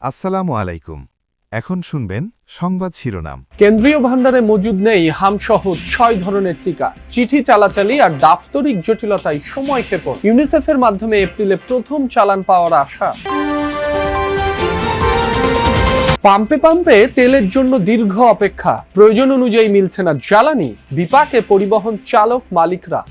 আসসালামু আলাইকুম। এখন শুনবেন সংবাদ শিরোনাম। কেন্দ্রীয় ভান্ডারে মজুদ নেই হামসহ ৬ ধরনের টিকা। চিঠি চালাচালি আর দাপ্তরিক জটিলতায় সময় ক্ষেপণ। ইউনিসেফের মাধ্যমে এপ্রিলে প্রথম চালান পাওয়ার আশা। পাম্পে পাম্পে তেলের জন্য দীর্ঘ অপেক্ষা, প্রয়োজন অনুযায়ী মিলছে না জ্বালানি, বিপাকে পরিবহন চালক মালিকরা।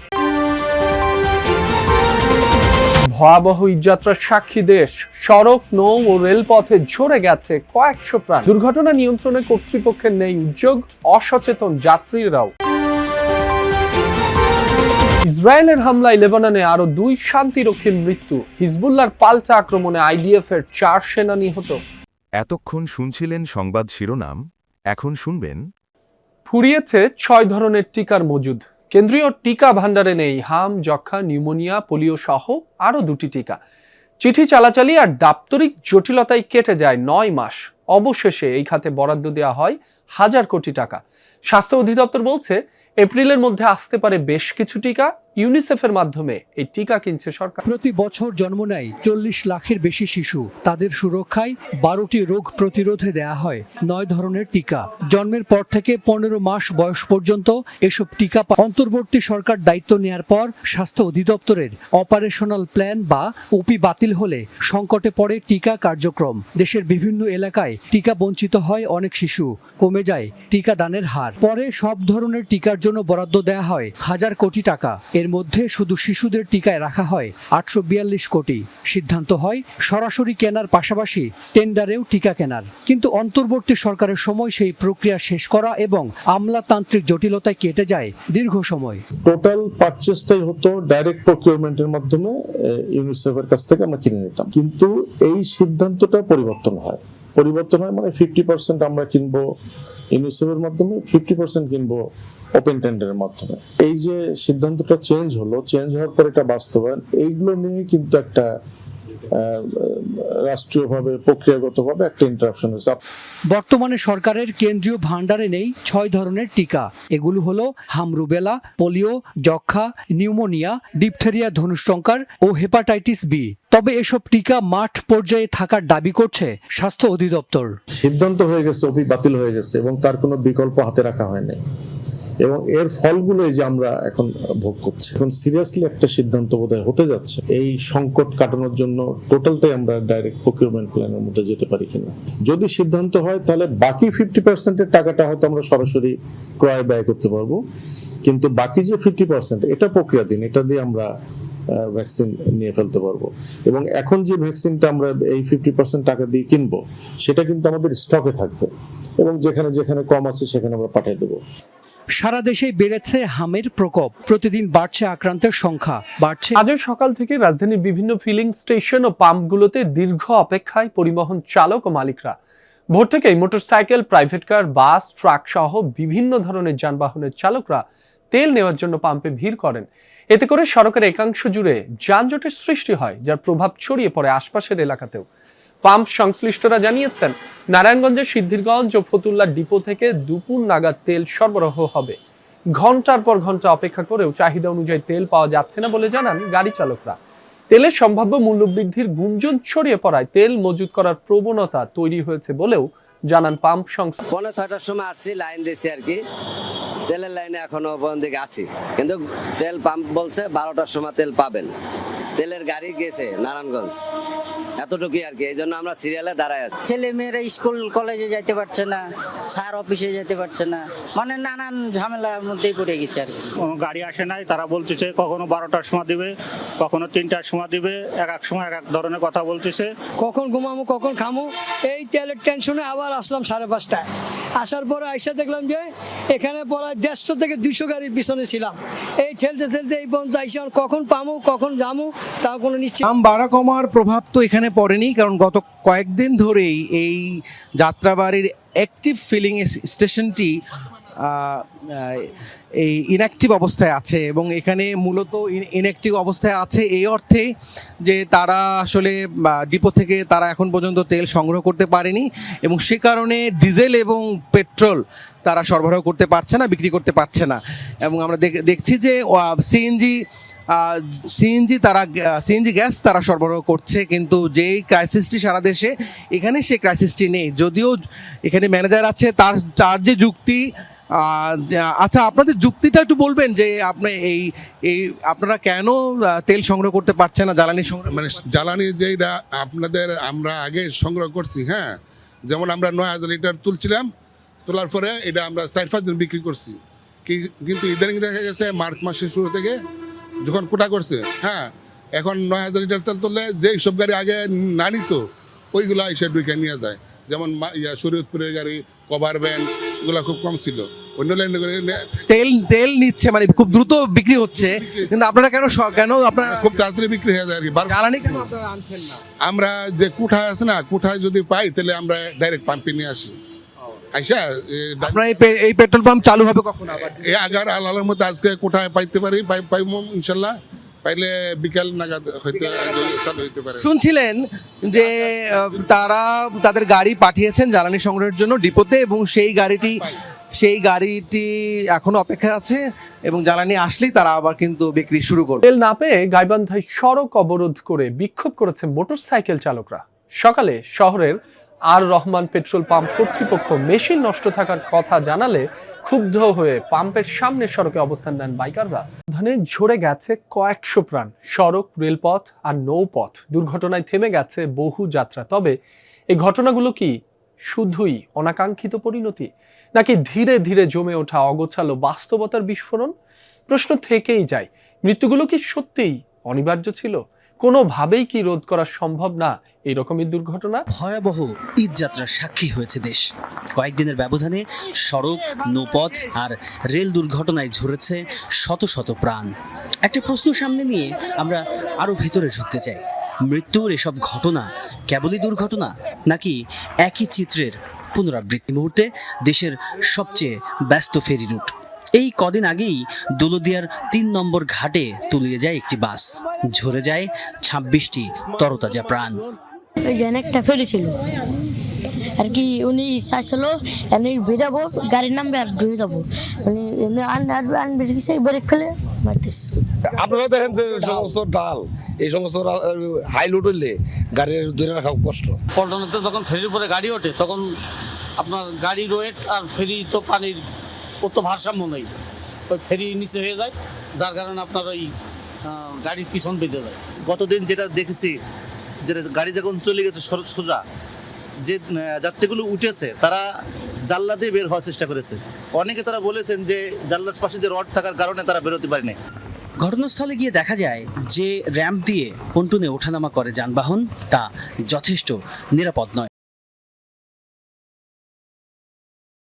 ভয়াবহ ঈদযাত্রার সাক্ষী দেশ, সড়ক, নৌ ও রেলপথে ঝরে গেছে কয়েকশো প্রাণ। দুর্ঘটনা নিয়ন্ত্রণে কর্তৃপক্ষের নেই উদ্যোগ, অসচেতন যাত্রীরাও। ইসরায়েলের হামলায় লেবাননে আরো 2 শান্তিরক্ষীর মৃত্যু। হিজবুল্লাহর পাল্টা আক্রমণে আইডিএফ এর 4 সেনা নিহত। এতক্ষণ শুনছিলেন সংবাদ শিরোনাম, এখন শুনবেন। ফুরিয়েছে 6 ধরনের টিকার মজুদ। কেন্দ্রীয় টিকা ভান্ডারে নেই হাম, যক্ষ্মা, নিউমোনিয়া, পোলিও সহ আরও 2টি টিকা। চিঠি চালাচালি আর দাপ্তরিক জটিলতায় কেটে যায় 9 মাস। অবশেষে এই খাতে বরাদ্দ দেওয়া হয় 1000 কোটি টাকা। স্বাস্থ্য অধিদপ্তর বলছে এপ্রিলের মধ্যে আসতে পারে বেশ কিছু টিকা। ইউনিসেফের মাধ্যমে এই টিকা কিনছে সরকার। প্রতি বছর জন্ম নেয় 40 লাখের বেশি শিশু। তাদের সুরক্ষায় 12টি রোগ প্রতিরোধে দেয়া হয় 9 ধরনের টিকা। জন্মের পর থেকে 15 মাস বয়স পর্যন্ত এসব টিকা অন্তর্বর্তী সরকার দায়িত্ব নেয়ার পর স্বাস্থ্য অধিদপ্তরের অপারেশনাল প্ল্যান বা ওপি বাতিল হলে সংকটে পড়ে টিকা কার্যক্রম। দেশের বিভিন্ন এলাকায় টিকা বঞ্চিত হয় অনেক শিশু, কমে যায় টিকা দানের হার। পরে সব ধরনের টিকার জন্য বরাদ্দ দেয়া হয় 1000 কোটি টাকা। এর মধ্যে শুধু শিশুদের টিকায় রাখা হয় 842 কোটি। সিদ্ধান্ত হয় সরাসরি কেনার পাশাপাশি টেন্ডারেও টিকা কেনার। কিন্তু অন্তর্বর্তী সরকারের সময় সেই প্রক্রিয়া শেষ করা এবং আমলাতান্ত্রিক জটিলতায় কেটে যায় দীর্ঘ সময়। টোটাল পারচেজটাই হতো ডাইরেক্ট প্রকিউরমেন্টের মাধ্যমে, ইউনিসেফের কাছ থেকে আমরা কিনে নিতাম। কিন্তু এই সিদ্ধান্তটা পরিবর্তন হয় মানে 50% আমরা কিনবো ইউনিসেফের মাধ্যমে, 50% কিনবো ওপেন টেন্ডারের মাধ্যমে। এই যে সিদ্ধান্তটা চেঞ্জ হওয়ার পর এটা বাস্তবায়ন, এইগুলো নিয়ে কিন্তু একটা রাষ্ট্রীয়ভাবে প্রক্রিয়াগতভাবে একটা ইন্টারাপশন হয়েছে। বর্তমানে সরকারের কেন্দ্রীয় ভান্ডারে নেই 6 ধরনের টিকা। এগুলো হলো হামরুবেলা, পোলিও, যক্ষ্মা, নিউমোনিয়া, ডিপথেরিয়া, ধনুষ্টঙ্কার ও হেপাটাইটিস বি। তবে এসব টিকা মাঠ পর্যায়ে থাকার দাবি করছে স্বাস্থ্য অধিদপ্তর। সিদ্ধান্ত হয়ে গেছে, ওপি বাতিল হয়ে গেছে এবং তার কোনো বিকল্প হাতে রাখা হয়নি এবং এর ফলগুলোই যে আমরা এখন ভোগ করছি। এখন সিরিয়াসলি একটা সিদ্ধান্ত বোধহয় হতে যাচ্ছে এই সংকট কাটানোর জন্য টোটালটাই আমরা ডাইরেক্ট প্রকিউরমেন্ট প্ল্যানের মধ্যে যেতে পারি কিনা। যদি সিদ্ধান্ত হয় তাহলে বাকি 50% এর টাকাটা হয়তো আমরা সরাসরি ক্রয় ব্যয় করতে পারবো, কিন্তু বাকি যে 50% এটা প্রক্রিয়াধীন, এটা দিয়ে আমরা ভ্যাকসিন নিয়ে ফেলতে পারবো। এবং এখন যে ভ্যাকসিনটা আমরা এই 50% টাকা দিয়ে কিনবো সেটা কিন্তু আমাদের স্টকে থাকবে এবং যেখানে যেখানে কম আছে সেখানে আমরা পাঠিয়ে দেবো। সারা দেশে বেড়েছে হামের প্রকোপ। প্রতিদিন বাড়ছে আক্রান্তের সংখ্যা, বাড়ছে। আজও সকাল থেকে রাজধানীর বিভিন্ন ফিলিং স্টেশন ও পাম্পগুলোতে দীর্ঘ অপেক্ষায় পরিবহন চালক ও মালিকরা। ভোর থেকেই মোটরসাইকেল, প্রাইভেট কার, বাস, ট্রাক সহ বিভিন্ন ধরনের যানবাহনের চালকরা তেল নেওয়ার জন্য পাম্পে ভিড় করেন। এতে করে সড়কের একাংশ জুড়ে যানজটের সৃষ্টি হয়, যার প্রভাব ছড়িয়ে পড়ে আশপাশের এলাকাতেও। পাম্প সংশ্লিষ্টরা জানিয়েছেন, নারায়ণগঞ্জের সিদ্ধিরগঞ্জ ও ফতুল্লা ডিপো থেকে দুপুর নাগাদ তেল সরবরাহ হবে। ঘন্টার পর ঘন্টা অপেক্ষা করেও চাহিদা অনুযায়ী তেল পাওয়া যাচ্ছে না বলে জানান গাড়ি চালকরা। তেলের সম্ভাব্য মূল্যবৃদ্ধির গুঞ্জন ছড়িয়ে পড়ায় তেল মজুত করার প্রবণতা তৈরি হয়েছে বলেও জানান পাম্প সংস্থা। 5:30টার সময় আসছি, লাইন দিয়েছি আর কি, তেলের লাইনে এখনো পর্যন্ত আছি, কিন্তু তেল পাম্প বলছে 12টার সময় তেল পাবেন। তেলের গাড়ি গেছে নারায়ণগঞ্জ, এতটুকুই আর কি। এই জন্য আমরা সিরিয়ালে দাঁড়ায় আছি। ছেলে মেয়েরা স্কুল কলেজে যাইতে পারছে না, স্যার অফিসে যেতে পারছে না, মানে নানান ঝামেলার মধ্যেই পড়ে গেছে আর কি। গাড়ি আসে নাই, তারা বলতেছে কখনো 12টার সময় দিবে, কখনো 3টার সময় দিবে, এক এক সময় এক এক ধরনের কথা বলতেছে। কখন ঘুমামো কখন খামো, এই তেলের টেনশনে আবার আসলাম 5:30টায়। আসার পরে আইসা দেখলাম যে এখানে প্রায় 150 থেকে 200 গাড়ির পিছনে ছিলাম। এই ঠেলতে ঠেলতে এই পর্যন্ত আইসা কখন পামো কখন যামো তাও কোনো নিশ্চিত। দাম বাড়া কমার প্রভাব তো এখানে পড়েনি, কারণ গত কয়েকদিন ধরেই এই যাত্রাবাড়ির অ্যাক্টিভ ফিলিং স্টেশনটি এই ইনঅ্যাক্টিভ অবস্থায় আছে এবং এখানে মূলত ইনঅ্যাক্টিভ অবস্থায় আছে এই অর্থে যে তারা আসলে ডিপো থেকে তারা এখন পর্যন্ত তেল সংগ্রহ করতে পারেনি এবং সে কারণে ডিজেল এবং পেট্রোল তারা সরবরাহ করতে পারছে না, বিক্রি করতে পারছে না। এবং আমরা দেখছি যে সিএনজি সিএনজি গ্যাস তারা সরবরাহ করছে, কিন্তু যেই ক্রাইসিসটি সারা দেশে, এখানে সেই ক্রাইসিসটি নেই। যদিও এখানে ম্যানেজার আছে, তার যে যুক্তি, আচ্ছা আপনাদের যুক্তিটা একটু বলবেন যে আপনি এই আপনারা কেন তেল সংগ্রহ করতে পারছেন না, জ্বালানি সংগ্রহ? মানে জ্বালানি যেটা আমরা আগে সংগ্রহ করছি, হ্যাঁ, যেমন আমরা 9,000 লিটার তুলছিলাম, তোলার পরে এটা আমরা 4-5 দিন বিক্রি করছি, কিন্তু ইদানিং দেখা গেছে মার্চ মাসের শুরু থেকে যখন কোটা করছে, হ্যাঁ, এখন 9,000 লিটার তেল তুললে যেই সব গাড়ি আগে না নিত ওইগুলো এসে ঢুকে নিয়ে যায়। যেমন শরীয়তপুরের গাড়ি, কভার ভ্যান, এগুলো খুব কম ছিল। অন্য লাইনে করে তেল নিচ্ছে, মানে খুব দ্রুত বিক্রি হচ্ছে, কিন্তু আপনারা কেন আপনারা খুব তাড়াতাড়ি বিক্রি হয়ে যায় আর কি। জ্বালানি কেন আপনারা আনছেন না? আমরা যে কুঠায় আছে না, কুঠায় যদি পাই তাহলে আমরা ডাইরেক্ট পাম্পে নিয়ে আসি। আইসা আপনারা এই পেট্রোল পাম্প চালু হবে কখন? আবার এই আগার আলালের মধ্যে আজকে কোঠায় পাইতে পারি, পাইব ইনশাল্লাহ। পাইলে বিকাল নাগাদ হয়তো চালু হইতে পারে। শুনছিলেন যে তাদের গাড়ি পাঠিয়েছেন জ্বালানি সংগ্রহের জন্য ডিপোতে, এবং সেই গাড়িটি এখনো অপেক্ষায় আছে, এবং জ্বালানি আসলেই তারা আবার কিন্তু বিক্রি শুরু করবে। তেল না পেয়ে গাইবান্ধায় সড়ক অবরোধ করে বিক্ষোভ করেছে মোটরসাইকেল চালকরা। সকালে শহরের আর রহমান পেট্রোল পাম্প কর্তৃপক্ষ মেশিন নষ্ট থাকার কথা জানালে ক্ষুব্ধ হয়ে পাম্পের সামনে সড়কে অবস্থান নেন বাইকাররা। ধানে ঝরে গেছে কয়েকশো প্রাণ। সড়ক, রেলপথ আর নৌপথ দুর্ঘটনায় থেমে গেছে বহু যাত্রা। তবে এই ঘটনাগুলো কি শুধুই অনাকাঙ্ক্ষিত পরিণতি, নাকি ধীরে ধীরে জমে ওঠা অগোছালো বাস্তবতার বিস্ফোরণ? প্রশ্ন থেকেই যায়, মৃত্যুগুলো কি সত্যিই অনিবার্য ছিল? কোনোভাবেই কি রোধ করা সম্ভব না এই রকমের দুর্ঘটনা? ভয়াবহ ঈদযাত্রার সাক্ষী হয়েছে দেশ। কয়েকদিনের ব্যবধানে সড়ক, নৌপথ আর রেল দুর্ঘটনায় ঝরেছে শত শত প্রাণ। একটা প্রশ্ন সামনে নিয়ে আমরা আরো ভেতরে ঢুকতে চাই। মৃত্যুর এসব ঘটনা কেবলই দুর্ঘটনা, নাকি একই চিত্রের পুনরাবৃত্তি? মুহূর্তে দেশের সবচেয়ে ব্যস্ত ফেরি রুট। এই কদিন আগেই দৌলতদিয়ার 3 নম্বর ঘাটে তলিয়ে যায় একটি বাস, ঝরে যায় 26টি তরতাজা প্রাণ। ওই যে একটা ফেরি ছিল আর কি, উনি চাইছিল এনে ভেজাবো, গাড়ির নামবে আর ডুবে যাবো, উনি আনবে ব্রেক ফেলে মারতেছে। আপনারা দেখেন যে সমস্ত ডাল, এই সমস্ত হাই লোড হইলে গাড়ির ধরে রাখা কষ্ট। পল্টনেতে যখন ফেরির উপরে গাড়ি ওঠে তখন আপনার গাড়ির ওয়েট আর ফেরি তো পানির তো ভারসাম্য নেই, ওই ফেরি নিচে হয়ে যায়, যার কারণে আপনার ওই গাড়ির পিছন বেঁধে যায়। গতদিন যেটা দেখেছি, যেটা গাড়ি যখন চলে গেছে সোজা, যে যাত্রীগুলো উঠেছে তারা জানলা দিয়ে বের হওয়ার চেষ্টা করেছে। অনেকে তারা বলেছেন যে জানলার পাশে যে রড থাকার কারণে তারা বেরোতে পারেনি। ঘটনাস্থলে গিয়ে দেখা যায় যে র্যাম্প দিয়ে পন্টুনে ওঠানামা করে যানবাহন, তা যথেষ্ট নিরাপদ নয়।